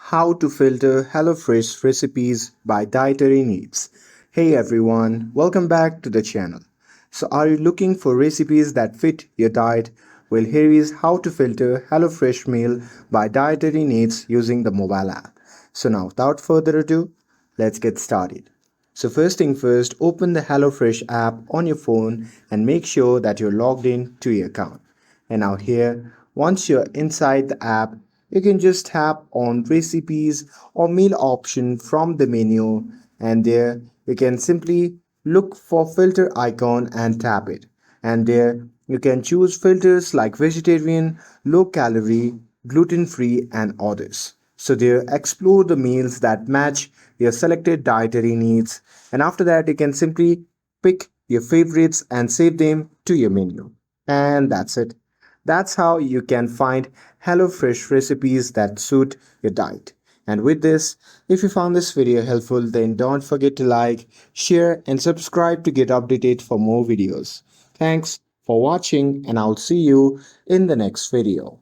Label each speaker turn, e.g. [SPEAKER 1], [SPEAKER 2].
[SPEAKER 1] How to filter HelloFresh recipes by dietary needs. Hey everyone, welcome back to the channel. So, are you looking for recipes that fit your diet? Well, here is how to filter HelloFresh meal by dietary needs using the mobile app. So, now without further ado, let's get started. So, first thing first, open the HelloFresh app on your phone and make sure that you're logged in to your account. And now here, once you're inside the app, you can just tap on recipes or meal option from the menu, and there you can simply look for filter icon and tap it. And there you can choose filters like vegetarian, low calorie, gluten free and others. So there explore the meals that match your selected dietary needs, and after that you can simply pick your favorites and save them to your menu. And that's it. That's how you can find HelloFresh recipes that suit your diet. And with this, if you found this video helpful, then don't forget to like, share, and subscribe to get updated for more videos. Thanks for watching, and I'll see you in the next video.